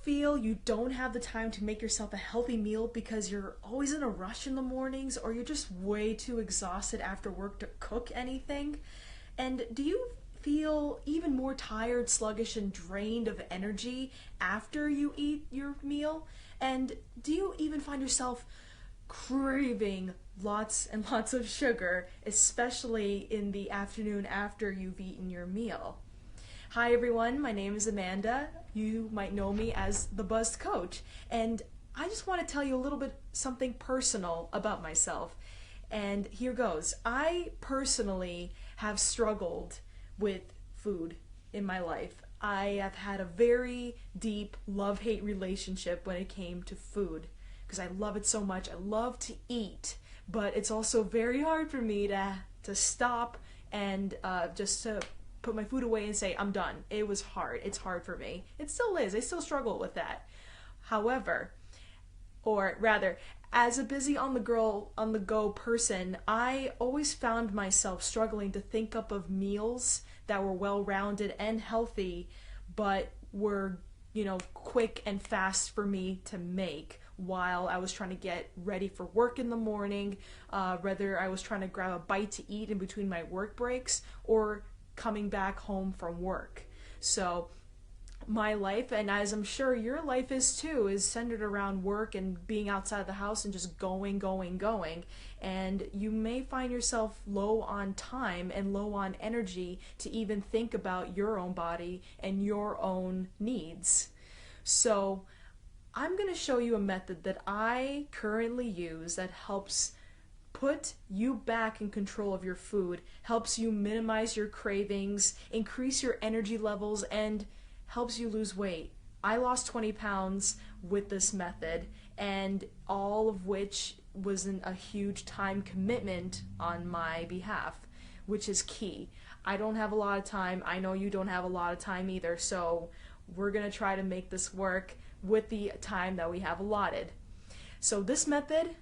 feel you don't have the time to make yourself a healthy meal because you're always in a rush in the mornings, or you're just way too exhausted after work to cook anything? And do you feel even more tired, sluggish, and drained of energy after you eat your meal? And do you even find yourself craving lots and lots of sugar, especially in the afternoon after you've eaten your meal? Hi everyone, my name is Amanda. You might know me as the Buzzed Coach, and I just want to tell you a little bit something personal about myself. And here goes. I personally have struggled with food in my life. I have had a very deep love-hate relationship when it came to food because I love it so much. I love to eat, but it's also very hard for me to stop and just to put my food away and say, I'm done. It was hard. It's hard for me. It still is. I still struggle with that. However, or rather, as a busy on the go person, I always found myself struggling to think up of meals that were well-rounded and healthy, but were, quick and fast for me to make while I was trying to get ready for work in the morning, whether I was trying to grab a bite to eat in between my work breaks or coming back home from work. So my life, and as I'm sure your life is too, is centered around work and being outside the house and just going. And you may find yourself low on time and low on energy to even think about your own body and your own needs. So I'm going to show you a method that I currently use that helps put you back in control of your food, helps you minimize your cravings, increase your energy levels, and helps you lose weight. I lost 20 pounds with this method, and all of which wasn't a huge time commitment on my behalf, which is key. I don't have a lot of time. I know you don't have a lot of time either, so we're going to try to make this work with the time that we have allotted. So this method,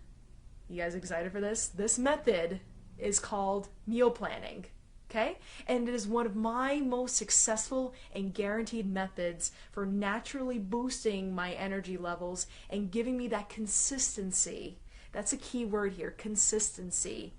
you guys excited for this? This method is called meal planning. Okay? And it is one of my most successful and guaranteed methods for naturally boosting my energy levels and giving me that consistency. That's a key word here, consistency,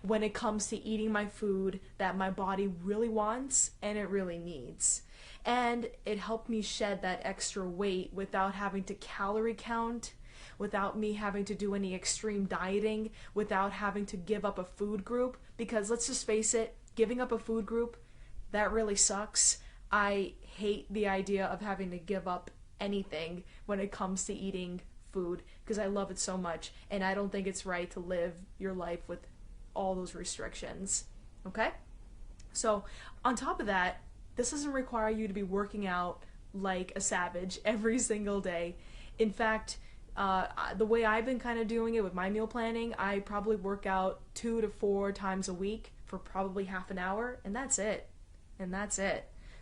when it comes to eating my food that my body really wants and it really needs. And it helped me shed that extra weight without having to calorie count, without me having to do any extreme dieting, without having to give up a food group, because let's just face it, giving up a food group, that really sucks. I hate the idea of having to give up anything when it comes to eating food because I love it so much, and I don't think it's right to live your life with all those restrictions. Okay? So on top of that, this doesn't require you to be working out like a savage every single day. In fact, the way I've been kind of doing it with my meal planning, I probably work out 2 to 4 times a week for probably half an hour, and that's it.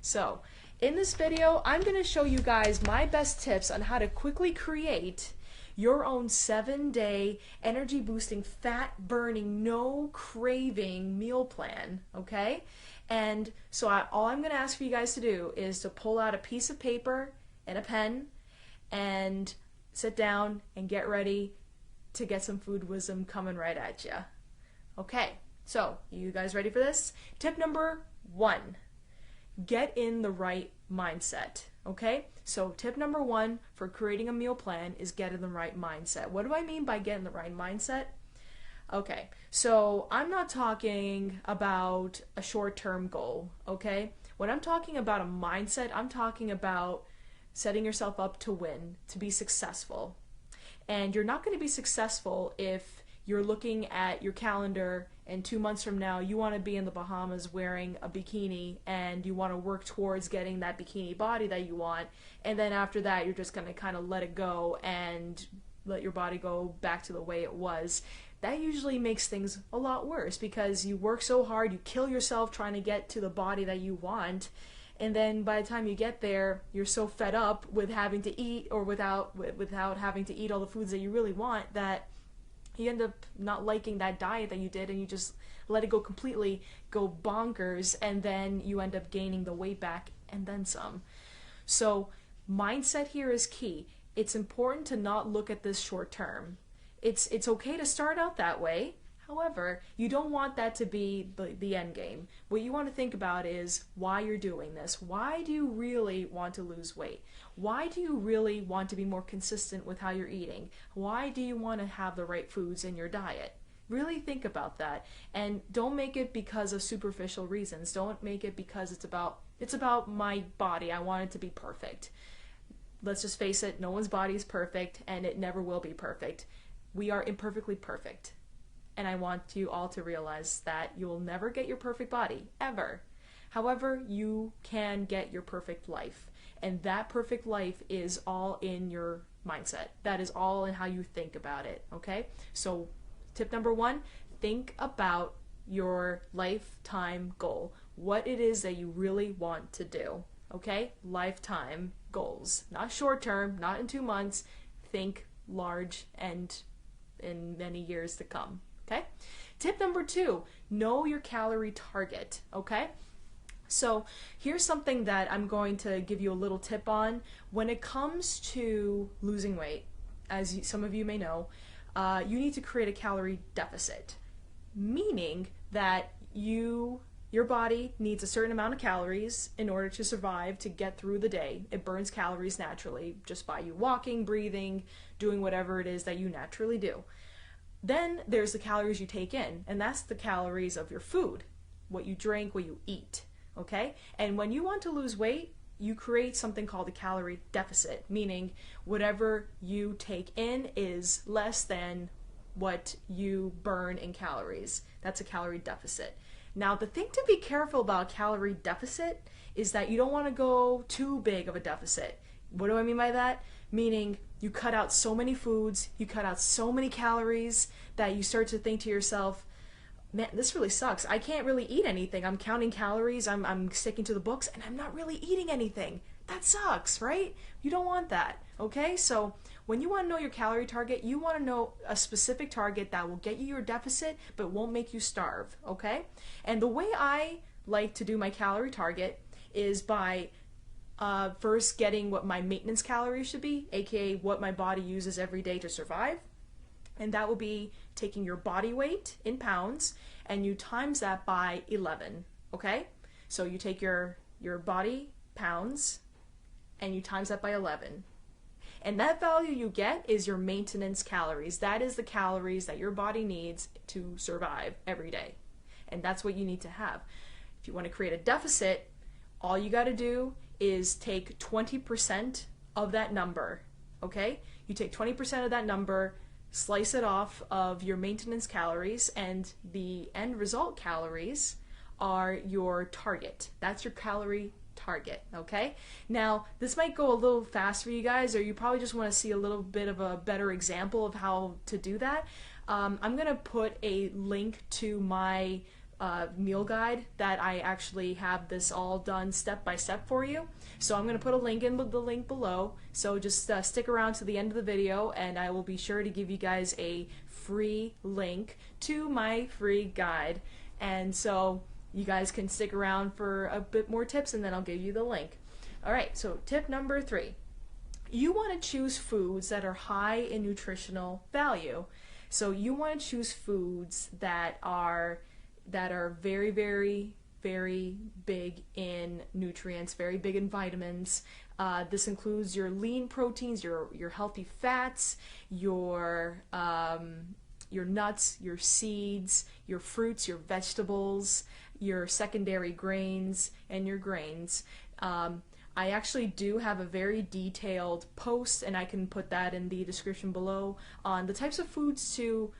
So in this video, I'm going to show you guys my best tips on how to quickly create your own 7-day energy boosting, fat burning, no craving meal plan, okay? And so all I'm going to ask for you guys to do is to pull out a piece of paper and a pen and sit down and get ready to get some food wisdom coming right at you. Okay, so you guys ready for this? Tip number 1, get in the right mindset. Okay, so tip number 1 for creating a meal plan is get in the right mindset. What do I mean by get in the right mindset? Okay, so I'm not talking about a short-term goal, okay? When I'm talking about a mindset, I'm talking about setting yourself up to win, to be successful. And you're not going to be successful if you're looking at your calendar and 2 months from now you want to be in the Bahamas wearing a bikini and you want to work towards getting that bikini body that you want, and then after that you're just going to kind of let it go and let your body go back to the way it was. That usually makes things a lot worse because you work so hard, you kill yourself trying to get to the body that you want, and then by the time you get there, you're so fed up with having to eat or without having to eat all the foods that you really want that you end up not liking that diet that you did, and you just let it go completely, go bonkers, and then you end up gaining the weight back and then some. So Mindset here is key. It's important to not look at this short term. It's okay to start out that way. However, you don't want that to be the end game. What you want to think about is why you're doing this. Why do you really want to lose weight? Why do you really want to be more consistent with how you're eating? Why do you want to have the right foods in your diet? Really think about that, and don't make it because of superficial reasons. Don't make it because it's about my body. I want it to be perfect. Let's just face it, no one's body is perfect, and it never will be perfect. We are imperfectly perfect. And I want you all to realize that you will never get your perfect body, ever. However, you can get your perfect life. And that perfect life is all in your mindset. That is all in how you think about it, okay? So tip number 1, think about your lifetime goal. What it is that you really want to do, okay? Lifetime goals. Not short term, not in 2 months. Think large and in many years to come. Okay? Tip number 2, know your calorie target, okay? So here's something that I'm going to give you a little tip on. When it comes to losing weight, as some of you may know, you need to create a calorie deficit, meaning that your body needs a certain amount of calories in order to survive, to get through the day. It burns calories naturally just by you walking, breathing, doing whatever it is that you naturally do. Then there's the calories you take in, and that's the calories of your food, what you drink, what you eat, okay? And when you want to lose weight, you create something called a calorie deficit, meaning whatever you take in is less than what you burn in calories. That's a calorie deficit. Now, the thing to be careful about calorie deficit is that you don't want to go too big of a deficit. What do I mean by that? Meaning you cut out so many foods, you cut out so many calories that you start to think to yourself, man, this really sucks. I can't really eat anything. I'm counting calories, I'm sticking to the books, and I'm not really eating anything. That sucks, right? You don't want that, okay? So when you want to know your calorie target, you want to know a specific target that will get you your deficit but won't make you starve, okay? And the way I like to do my calorie target is by first getting what my maintenance calories should be, aka what my body uses every day to survive. And that will be taking your body weight in pounds and you times that by 11, okay? So you take your body pounds and you times that by 11. And that value you get is your maintenance calories. That is the calories that your body needs to survive every day. And that's what you need to have. If you want to create a deficit, all you got to do is take 20% of that number, okay? You take 20% of that number, slice it off of your maintenance calories, and the end result calories are your target. That's your calorie target, okay? Now, this might go a little fast for you guys, or you probably just want to see a little bit of a better example of how to do that. I'm going to put a link to my meal guide that I actually have this all done step by step for you. So I'm going to put a link in the link below. So just stick around to the end of the video and I will be sure to give you guys a free link to my free guide. And so you guys can stick around for a bit more tips and then I'll give you the link. Alright, so tip number 3. You want to choose foods that are high in nutritional value. So you want to choose foods that are very, very, very big in nutrients, very big in vitamins. This includes your lean proteins, your healthy fats, your nuts, your seeds, your fruits, your vegetables, your secondary grains, and your grains. I actually do have a very detailed post, and I can put that in the description below, on the types of foods to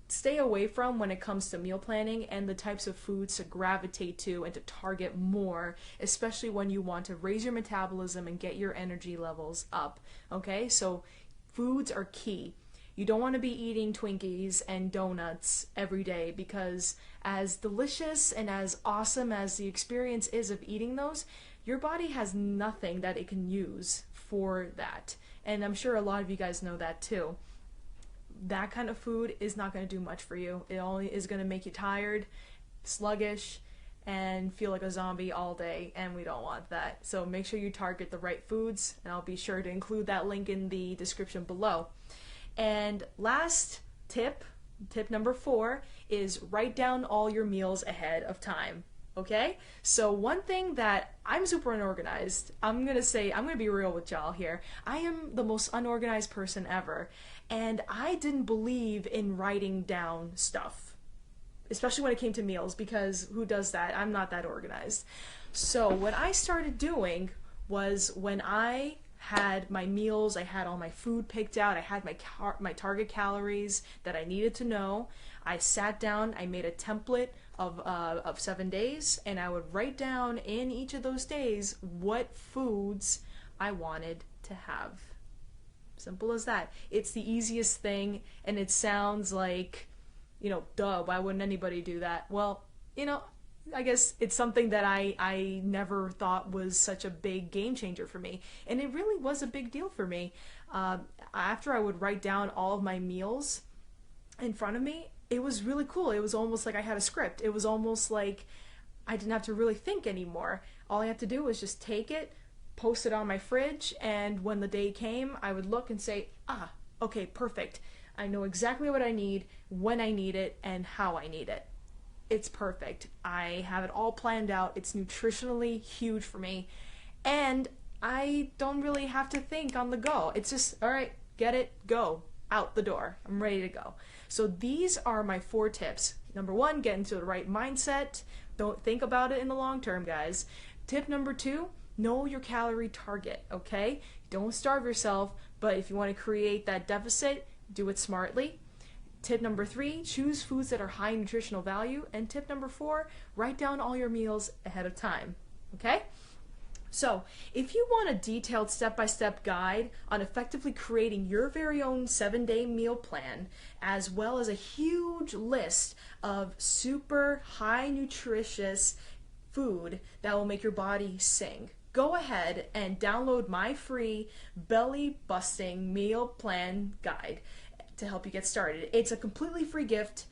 stay away from when it comes to meal planning and the types of foods to gravitate to and to target more, especially when you want to raise your metabolism and get your energy levels up. Okay, so foods are key. You don't want to be eating Twinkies and donuts every day, because as delicious and as awesome as the experience is of eating those, your body has nothing that it can use for that. And I'm sure a lot of you guys know that too. That kind of food is not going to do much for you. It only is going to make you tired, sluggish, and feel like a zombie all day, and we don't want that. So make sure you target the right foods, and I'll be sure to include that link in the description below. And last tip, tip number 4, is write down all your meals ahead of time. Okay? So one thing that I'm super unorganized, I'm gonna be real with y'all here. I am the most unorganized person ever, and I didn't believe in writing down stuff, especially when it came to meals, because who does that? I'm not that organized. So what I started doing was, when I had my meals, I had all my food picked out, I had my target calories that I needed to know, I sat down, I made a template of 7 days, and I would write down in each of those days what foods I wanted to have. Simple as that. It's the easiest thing, and it sounds like, duh, why wouldn't anybody do that? Well, I guess it's something that I never thought was such a big game changer for me. And it really was a big deal for me. After I would write down all of my meals in front of me, it was really cool. It was almost like I had a script. It was almost like I didn't have to really think anymore. All I had to do was just take it, post it on my fridge, and when the day came, I would look and say, okay, perfect. I know exactly what I need, when I need it, and how I need it. It's perfect. I have it all planned out. It's nutritionally huge for me, and I don't really have to think on the go. It's just, all right, get it, go, out the door. I'm ready to go. So these are my 4 tips. Number 1, get into the right mindset. Don't think about it in the long term, guys. Tip number 2, know your calorie target, okay? Don't starve yourself, but if you want to create that deficit, do it smartly. Tip number 3, choose foods that are high in nutritional value. And tip number 4, write down all your meals ahead of time, okay? So, if you want a detailed step-by-step guide on effectively creating your very own 7-day meal plan, as well as a huge list of super high nutritious food that will make your body sing, go ahead and download my free belly busting meal plan guide to help you get started. It's a completely free gift.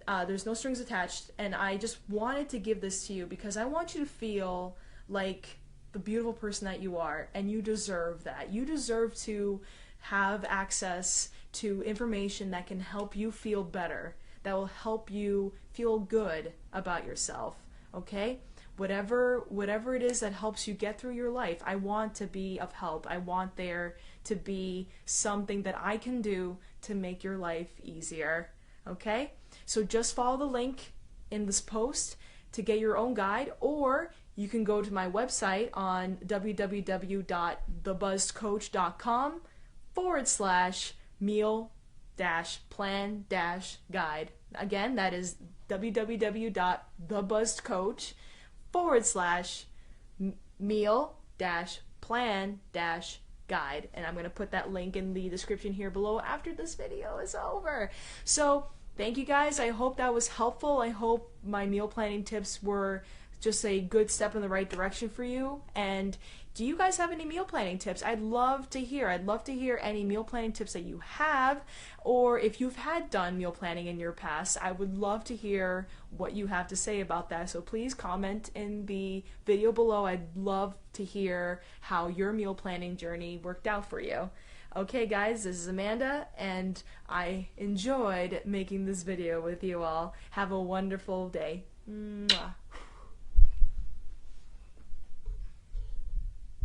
There's no strings attached, and I just wanted to give this to you because I want you to feel like the beautiful person that you are, and you deserve that. You deserve to have access to information that can help you feel better, that will help you feel good about yourself, okay? Whatever it is that helps you get through your life, I want to be of help. I want there to be something that I can do to make your life easier, okay? So just follow the link in this post to get your own guide, or you can go to my website on www.thebuzzedcoach.com/meal-plan-guide. Again, that is www.thebuzzedcoach/meal-plan-guide. And I'm going to put that link in the description here below after this video is over. So thank you guys. I hope that was helpful. I hope my meal planning tips were just a good step in the right direction for you. And do you guys have any meal planning tips? I'd love to hear. I'd love to hear any meal planning tips that you have, or if you've done meal planning in your past, I would love to hear what you have to say about that. So please comment in the video below. I'd love to hear how your meal planning journey worked out for you. Okay guys, this is Amanda, and I enjoyed making this video with you all. Have a wonderful day. Mwah.